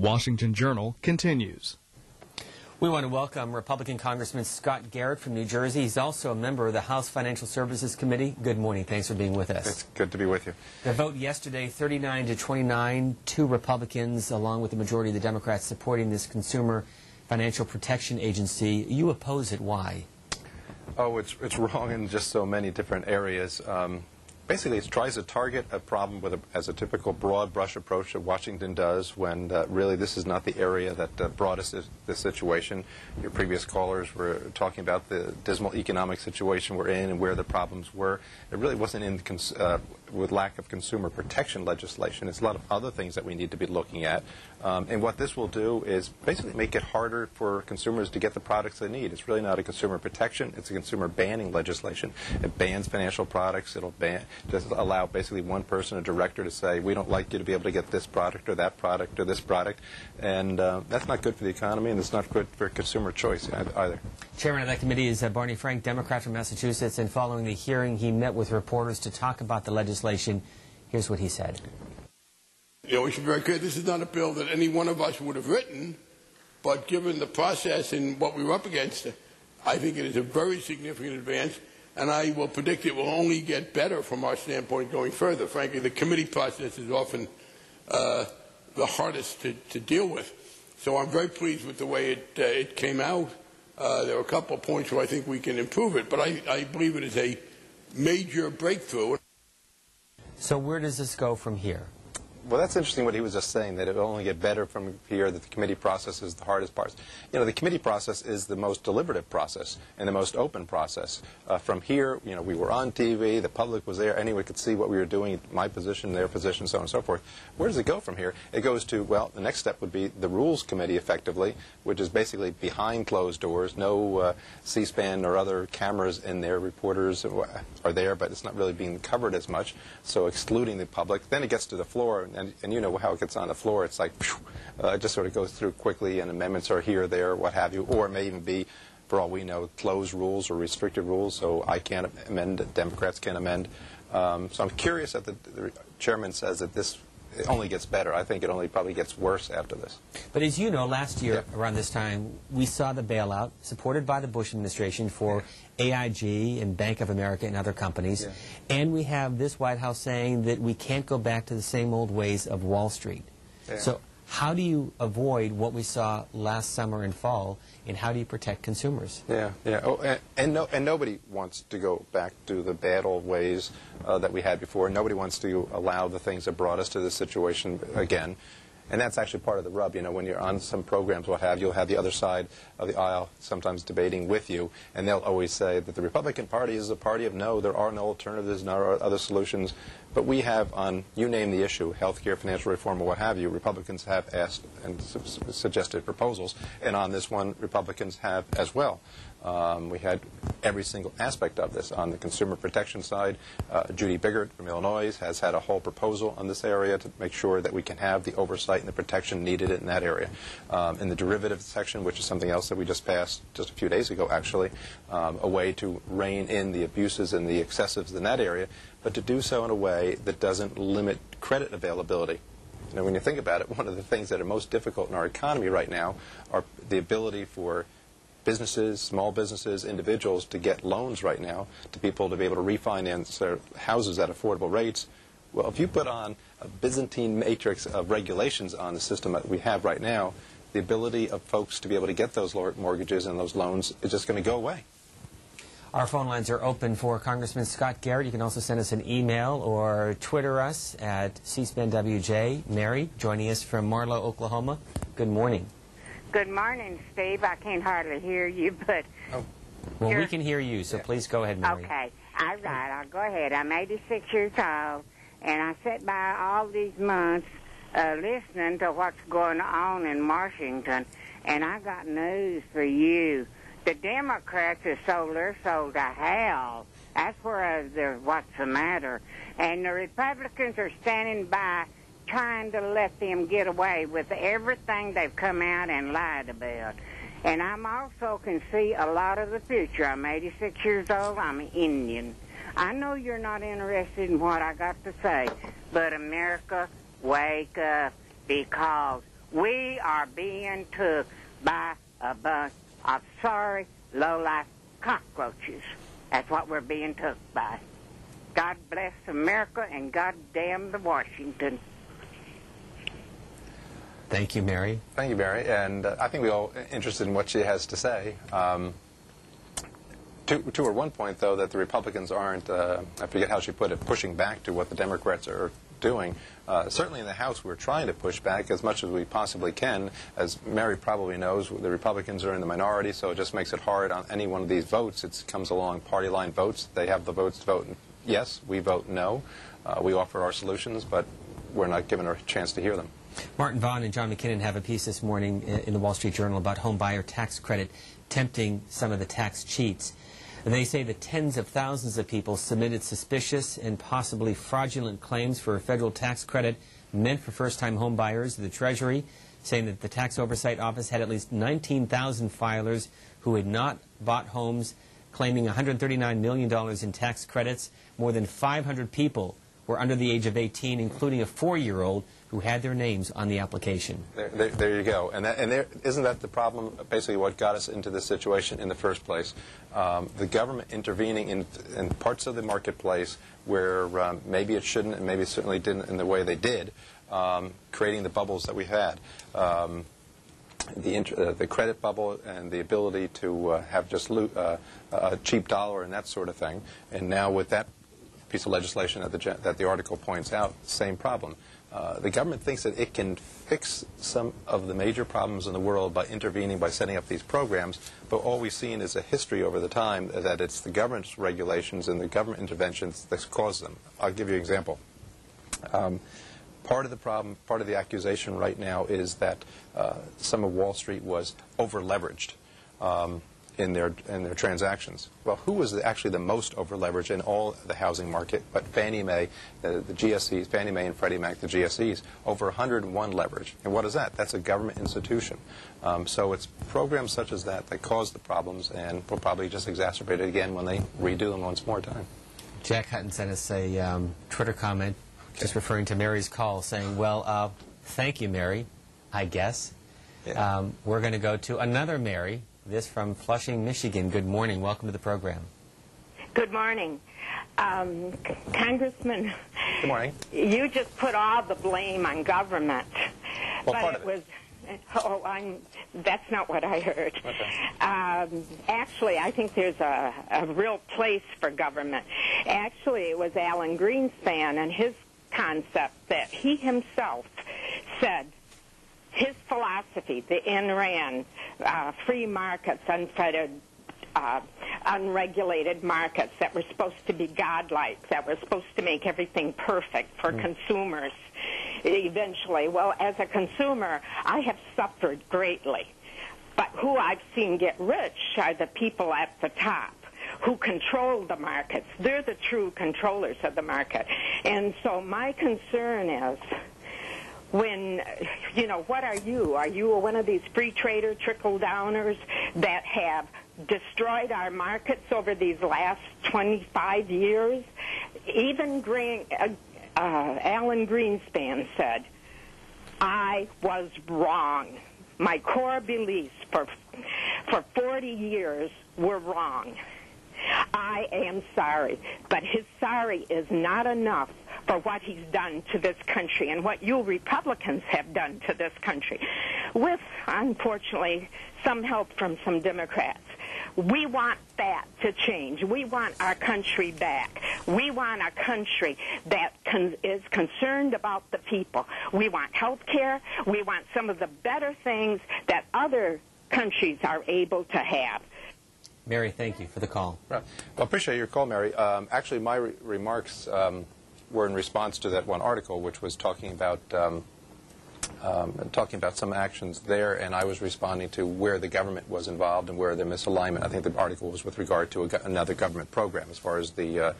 Washington Journal continues. We want to welcome Republican Congressman Scott Garrett from New Jersey. He's also a member of the House Financial Services Committee. Good morning. Thanks for being with us. It's good to be with you. The vote yesterday, 39 to 29, 2 Republicans, along with the majority of the Democrats, supporting this Consumer Financial Protection Agency. You oppose it. Why? Oh, it's wrong in just so many different areas. Basically, it tries to target a problem as a typical broad brush approach that Washington does when really this is not the area that brought us this situation. Your previous callers were talking about the dismal economic situation we're in and where the problems were. It really wasn't in with lack of consumer protection legislation. It's a lot of other things that we need to be looking at. And what this will do is basically make it harder for consumers to get the products they need. It's really not a consumer protection. It's a consumer banning legislation. It bans financial products. It'll just allow basically one person, a director, to say, we don't like you to be able to get this product or that product or this product. And that's not good for the economy, and it's not good for consumer choice either. Chairman of that committee is Barney Frank, Democrat from Massachusetts, and following the hearing, he met with reporters to talk about the legislation. Here's what he said. You know, we should be very clear, this is not a bill that any one of us would have written, but given the process and what we were up against, I think it is a very significant advance, and I will predict it will only get better from our standpoint going further. Frankly, the committee process is often the hardest to deal with. So I'm very pleased with the way it came out. There are a couple of points where I think we can improve it, but I believe it is a major breakthrough. So where does this go from here? Well, that's interesting what he was just saying, that it will only get better from here, that the committee process is the hardest part. You know, the committee process is the most deliberative process and the most open process. From here, you know, we were on TV, the public was there, anyone could see what we were doing, my position, their position, so on and so forth. Where does it go from here? It goes to, well, the next step would be the Rules Committee, effectively, which is basically behind closed doors, no C-SPAN or other cameras in there. Reporters are there, but it's not really being covered as much, so excluding the public. Then it gets to the floor, and you know how it gets on the floor. It's like, it just sort of goes through quickly, and amendments are here, there, what have you. Or it may even be, for all we know, closed rules or restricted rules, so I can't amend, Democrats can't amend. So I'm curious that the chairman says that this only gets better. I think it only probably gets worse after this. But as you know, last year around this time, we saw the bailout supported by the Bush administration for AIG and Bank of America and other companies. And we have this White House saying that we can't go back to the same old ways of Wall Street. So how do you avoid what we saw last summer and fall, and how do you protect consumers? Oh, and nobody wants to go back to the bad old ways that we had before. Nobody wants to allow the things that brought us to this situation again. And that's actually part of the rub. You know, when you're on some programs, what have you, you'll have the other side of the aisle sometimes debating with you, and they'll always say that the Republican Party is a party of no, there are no alternatives, no other solutions. But we have on, you name the issue, health care, financial reform, or what have you, Republicans have asked and suggested proposals, and on this one, Republicans have as well. We had every single aspect of this. On the consumer protection side, Judy Biggert from Illinois has had a whole proposal on this area to make sure that we can have the oversight and the protection needed in that area. In the derivative section, which is something else that we just passed just a few days ago, actually, a way to rein in the abuses and the excessives in that area, but to do so in a way that doesn't limit credit availability. You know, when you think about it, one of the things that are most difficult in our economy right now are the ability for businesses, small businesses, individuals to get loans right now, to people to be able to refinance their houses at affordable rates. Well, if you put on a Byzantine matrix of regulations on the system that we have right now, the ability of folks to be able to get those mortgages and those loans is just going to go away. Our phone lines are open for Congressman Scott Garrett. You can also send us an email or Twitter us at C-SPAN WJ. Mary, joining us from Marlow, Oklahoma. Good morning. Good morning, Steve. I can't hardly hear you, but... Oh. Well, we can hear you, so please go ahead, Mary. Okay. All right, I'll go ahead. I'm 86 years old, and I sat by all these months listening to what's going on in Washington, and I got news for you. The Democrats have sold their soul to hell. That's where what's the matter. And the Republicans are standing by trying to let them get away with everything they've come out and lied about. And I'm also can see a lot of the future. I'm 86 years old. I'm Indian. I know you're not interested in what I got to say, but America, wake up, because We are being took by a bunch of sorry, low-life cockroaches. That's what we're being took by. God bless America and God damn the Washington. Thank you, Mary. Thank you, Mary. And I think we're all interested in what she has to say. To her one point, though, that the Republicans aren't, I forget how she put it, pushing back to what the Democrats are doing. Certainly in the House, we're trying to push back as much as we possibly can. As Mary probably knows, the Republicans are in the minority, so it just makes it hard on any one of these votes. It comes along party line votes. They have the votes to vote yes, we vote no. We offer our solutions, but we're not given a chance to hear them. Martin Vaughn and John McKinnon have a piece this morning in the Wall Street Journal about home buyer tax credit tempting some of the tax cheats. And they say that tens of thousands of people submitted suspicious and possibly fraudulent claims for a federal tax credit meant for first-time home buyers to the Treasury, saying that the Tax Oversight Office had at least 19,000 filers who had not bought homes, claiming $139 million in tax credits. More than 500 people were under the age of 18, including a 4-year-old who had their names on the application. There you go. And isn't that the problem, basically what got us into this situation in the first place? The government intervening in parts of the marketplace where maybe it shouldn't and maybe it certainly didn't in the way they did, creating the bubbles that we had. The credit bubble and the ability to have just a cheap dollar and that sort of thing. And now with that piece of legislation that the article points out, same problem. The government thinks that it can fix some of the major problems in the world by intervening, by setting up these programs, but all we've seen is a history over the time that it's the government's regulations and the government interventions that cause them. I'll give you an example. Part of the problem, part of the accusation right now is that some of Wall Street was over-leveraged in their transactions. Well, who was actually the most over-leveraged in all the housing market but Fannie Mae, the GSEs, Fannie Mae and Freddie Mac, the GSEs, over 101 leverage. And what is that? That's a government institution. So it's programs such as that that cause the problems and will probably just exacerbate it again when they redo them once more time. Jack Hutton sent us a Twitter comment just referring to Mary's call saying, well, thank you, Mary, I guess. Yeah. We're going to go to another Mary. This from Flushing, Michigan. Good morning. Welcome to the program. Good morning. Congressman, Good morning. you just put all the blame on government. Well, but part it of it. was, that's not what I heard. Okay. Actually, I think there's a real place for government. Actually, it was Alan Greenspan and his concept that he himself said, his philosophy, the Ayn Rand, free markets, unfettered, unregulated markets that were supposed to be godlike, that were supposed to make everything perfect for consumers eventually. Well, as a consumer, I have suffered greatly. But who I've seen get rich are the people at the top who control the markets. They're the true controllers of the market. And so my concern is, when, what are you? Are you one of these free trader trickle-downers that have destroyed our markets over these last 25 years? Even Alan Greenspan said, I was wrong. My core beliefs for 40 years were wrong. I am sorry, but his sorry is not enough for what he's done to this country and what you Republicans have done to this country, with, unfortunately, some help from some Democrats. We want that to change. We want our country back. We want a country that is concerned about the people. We want health care. We want some of the better things that other countries are able to have. Mary, thank you for the call. Well, I appreciate your call, Mary. Actually, my remarks were in response to that one article, which was talking about some actions there, and I was responding to where the government was involved and where the misalignment. I think the article was with regard to another government program as far as the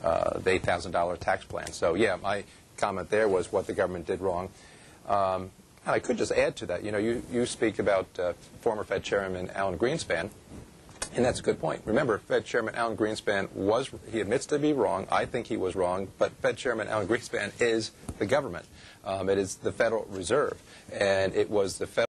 $8,000 tax plan. So, yeah, my comment there was what the government did wrong. And I could just add to that. You speak about former Fed Chairman Alan Greenspan. And that's a good point. Remember, Fed Chairman Alan Greenspan he admits to be wrong. I think he was wrong, but Fed Chairman Alan Greenspan is the government. It is the Federal Reserve, and it was the Federal